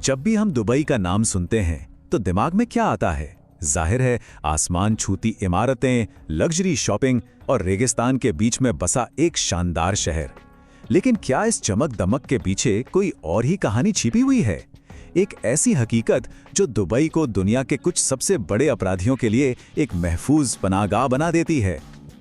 जब भी हम दुबई का नाम सुनते हैं तो दिमाग में क्या आता है? जाहिर है, आसमान छूती इमारतें, लग्जरी शॉपिंग और रेगिस्तान के बीच में बसा एक शानदार शहर। लेकिन क्या इस चमक दमक के पीछे कोई और ही कहानी छिपी हुई है? एक ऐसी हकीकत जो दुबई को दुनिया के कुछ सबसे बड़े अपराधियों के लिए एक महफूज पनाहगाह बना देती है।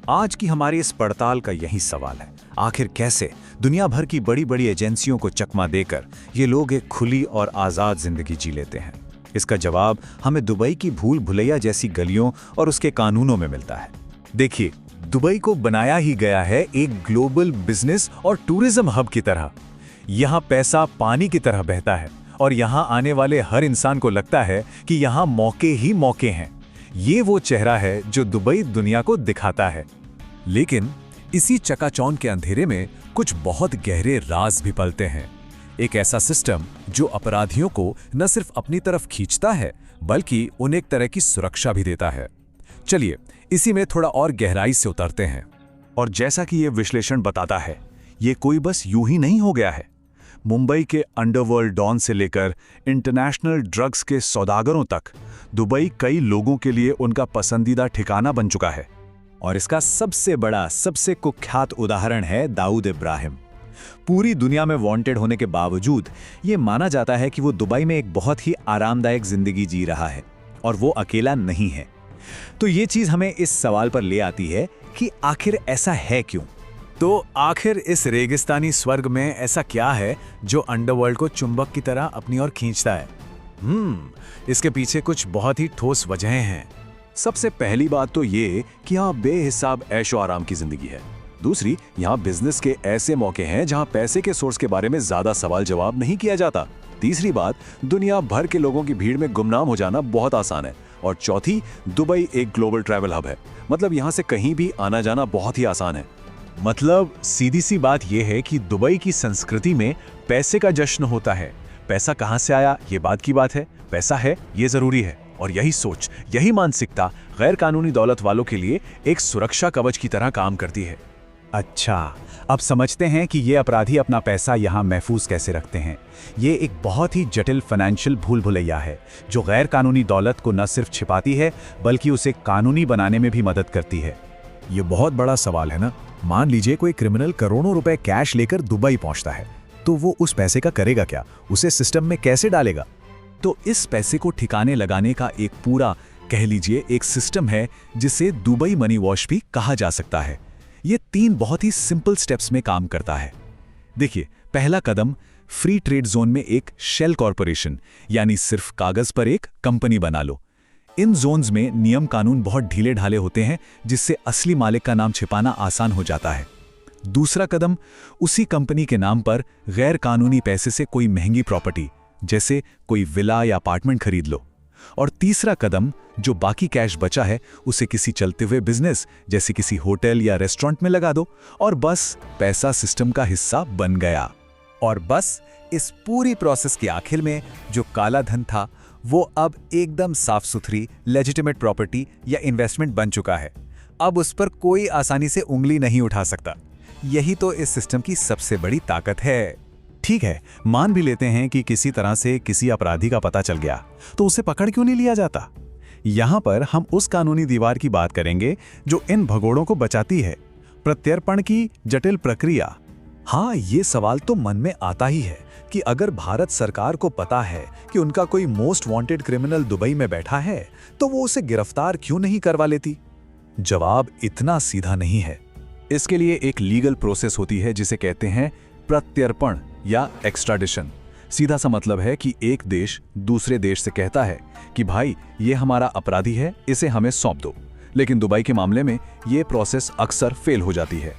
आज की हमारी इस पड़ताल का यही सवाल है, आखिर कैसे दुनिया भर की बड़ी बड़ी एजेंसियों को चकमा देकर ये लोग एक खुली और आज़ाद जिंदगी जी लेते हैं। इसका जवाब हमें दुबई की भूल भुलैया जैसी गलियों और उसके कानूनों में मिलता है। देखिए, दुबई को बनाया ही गया है एक ग्लोबल बिजनेस और टूरिज्म हब की तरह। यहाँ पैसा पानी की तरह बहता है और यहाँ आने वाले हर इंसान को लगता है कि यहाँ मौके ही मौके हैं। ये वो चेहरा है जो दुबई दुनिया को दिखाता है। लेकिन इसी चकाचौंध के अंधेरे में कुछ बहुत गहरे राज भी पलते हैं। एक ऐसा सिस्टम जो अपराधियों को न सिर्फ अपनी तरफ खींचता है बल्कि उन्हें एक तरह की सुरक्षा भी देता है। चलिए इसी में थोड़ा और गहराई से उतरते हैं। और जैसा कि ये विश्लेषण बताता है, ये कोई बस यूं ही नहीं हो गया है। मुंबई के अंडरवर्ल्ड डॉन से लेकर इंटरनेशनल ड्रग्स के सौदागरों तक दुबई कई लोगों के लिए उनका पसंदीदा ठिकाना बन चुका है। और इसका सबसे बड़ा, सबसे कुख्यात उदाहरण है दाऊद इब्राहिम। पूरी दुनिया में वांटेड होने के बावजूद ये माना जाता है कि वो दुबई में एक बहुत ही आरामदायक जिंदगी जी रहा है और वो अकेला नहीं है। तो ये चीज हमें इस सवाल पर ले आती है कि आखिर ऐसा है क्यों? तो आखिर इस रेगिस्तानी स्वर्ग में ऐसा क्या है जो अंडरवर्ल्ड को चुंबक की तरह अपनी ओर खींचता है? इसके पीछे कुछ बहुत ही ठोस वजहें हैं। सबसे पहली बात तो ये कि यहाँ बेहिसाब ऐशो आराम की जिंदगी है। दूसरी, यहाँ बिजनेस के ऐसे मौके हैं जहाँ पैसे के सोर्स के बारे में ज्यादा सवाल जवाब नहीं किया जाता। तीसरी बात, दुनिया भर के लोगों की भीड़ में गुमनाम हो जाना बहुत आसान है। और चौथी, दुबई एक ग्लोबल ट्रैवल हब है, मतलब यहाँ से कहीं भी आना जाना बहुत ही आसान है। मतलब सीधी सी बात यह है कि दुबई की संस्कृति में पैसे का जश्न होता है। पैसा कहाँ से आया ये बात की बात है, पैसा है ये जरूरी है। और यही सोच, यही मानसिकता गैर कानूनी दौलत वालों के लिए एक सुरक्षा कवच की तरह काम करती है। अच्छा, अब समझते हैं कि ये अपराधी अपना पैसा यहाँ महफूज कैसे रखते हैं। ये एक बहुत ही जटिल फाइनेंशियल भूल भुलैया है जो गैर कानूनी दौलत को न सिर्फ छिपाती है बल्कि उसे कानूनी बनाने में भी मदद करती है। ये बहुत बड़ा सवाल है ना। मान लीजिए कोई क्रिमिनल करोड़ों रुपए कैश लेकर दुबई पहुंचता है, तो वो उस पैसे का करेगा क्या? उसे सिस्टम में कैसे डालेगा? तो इस पैसे को ठिकाने लगाने का एक पूरा, कह लीजिए, एक सिस्टम है जिसे दुबई मनी वॉश भी कहा जा सकता है। ये 3 बहुत ही सिंपल स्टेप्स में काम करता है। देखिए, पहला कदम, फ्री ट्रेड जोन में एक शेल कॉरपोरेशन, यानी सिर्फ कागज पर एक कंपनी बना लो। इन जोन्स में नियम कानून बहुत ढीले ढाले होते हैं जिससे असली मालिक का नाम छिपाना आसान हो जाता है। दूसरा कदम, उसी कंपनी के नाम पर गैर कानूनी पैसे से कोई महंगी प्रॉपर्टी जैसे कोई विला या अपार्टमेंट खरीद लो। और तीसरा कदम, जो बाकी कैश बचा है उसे किसी चलते हुए बिजनेस जैसे किसी होटल या रेस्टोरेंट में लगा दो और बस पैसा सिस्टम का हिस्सा बन गया। और बस इस पूरी प्रोसेस के आखिर में जो काला धन था वो अब एकदम साफ सुथरी लेजिटिमेट प्रॉपर्टी या इन्वेस्टमेंट बन चुका है। अब उस पर कोई आसानी से उंगली नहीं उठा सकता। यही तो इस सिस्टम की सबसे बड़ी ताकत है। ठीक है, मान भी लेते हैं कि किसी तरह से किसी अपराधी का पता चल गया, तो उसे पकड़ क्यों नहीं लिया जाता? यहां पर हम उस कानूनी दीवार की बात करेंगे जो इन भगोड़ों को बचाती है, प्रत्यर्पण की जटिल प्रक्रिया। हाँ, ये सवाल तो मन में आता ही है कि अगर भारत सरकार को पता है कि उनका कोई मोस्ट वांटेड क्रिमिनल दुबई में बैठा है, तो वो उसे गिरफ्तार क्यों नहीं करवा लेती? जवाब इतना सीधा नहीं है। इसके लिए एक लीगल प्रोसेस होती है जिसे कहते हैं प्रत्यर्पण या एक्स्ट्राडिशन। सीधा सा मतलब है कि एक देश दूसरे देश से कहता है कि भाई ये हमारा अपराधी है, इसे हमें सौंप दो। लेकिन दुबई के मामले में ये प्रोसेस अक्सर फेल हो जाती है।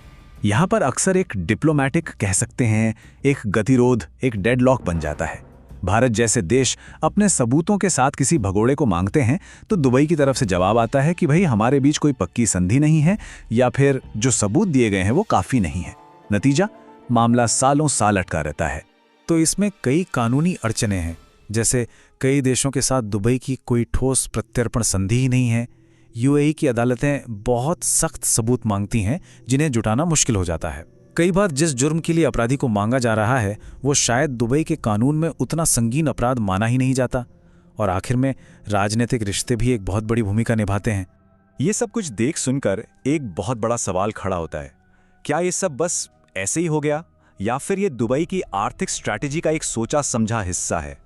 यहाँ पर अक्सर एक डिप्लोमेटिक, कह सकते हैं एक गतिरोध, एक डेडलॉक बन जाता है। भारत जैसे देश अपने सबूतों के साथ किसी भगोड़े को मांगते हैं तो दुबई की तरफ से जवाब आता है कि भाई हमारे बीच कोई पक्की संधि नहीं है या फिर जो सबूत दिए गए हैं वो काफी नहीं है। नतीजा, मामला सालों साल अटका रहता है। तो इसमें कई कानूनी अड़चने हैं, जैसे कई देशों के साथ दुबई की कोई ठोस प्रत्यर्पण संधि ही नहीं है। यूएई की अदालतें बहुत सख्त सबूत मांगती हैं जिन्हें जुटाना मुश्किल हो जाता है। कई बार जिस जुर्म के लिए अपराधी को मांगा जा रहा है वो शायद दुबई के कानून में उतना संगीन अपराध माना ही नहीं जाता। और आखिर में राजनीतिक रिश्ते भी एक बहुत बड़ी भूमिका निभाते हैं। ये सब कुछ देख सुनकर एक बहुत बड़ा सवाल खड़ा होता है, क्या ये सब बस ऐसे ही हो गया या फिर ये दुबई की आर्थिक स्ट्रैटेजी का एक सोचा समझा हिस्सा है?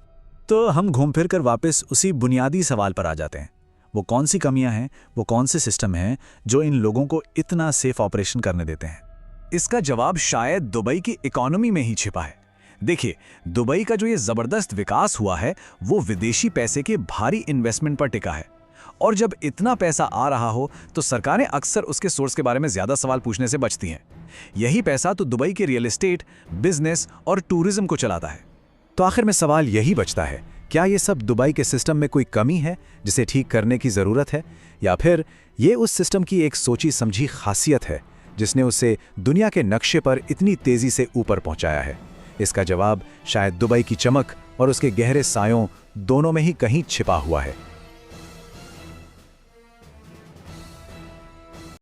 तो हम घूम फिर कर वापस उसी बुनियादी सवाल पर आ जाते हैं। वो कौन सी कमियां हैं, वो कौन से सिस्टम हैं जो इन लोगों को इतना सेफ ऑपरेशन करने देते हैं? इसका जवाब शायद दुबई की इकोनॉमी में ही छिपा है। देखिए, दुबई का जो ये जबरदस्त विकास हुआ है वो विदेशी पैसे के भारी इन्वेस्टमेंट पर टिका है। और जब इतना पैसा आ रहा हो तो सरकारें अक्सर उसके सोर्स के बारे में ज्यादा सवाल पूछने से बचती हैं। यही पैसा तो दुबई के रियल एस्टेट, बिजनेस और टूरिज्म को चलाता है। तो आखिर में सवाल यही बचता है, क्या ये सब दुबई के सिस्टम में कोई कमी है जिसे ठीक करने की ज़रूरत है, या फिर ये उस सिस्टम की एक सोची समझी खासियत है जिसने उसे दुनिया के नक्शे पर इतनी तेज़ी से ऊपर पहुंचाया है? इसका जवाब शायद दुबई की चमक और उसके गहरे सायों दोनों में ही कहीं छिपा हुआ है।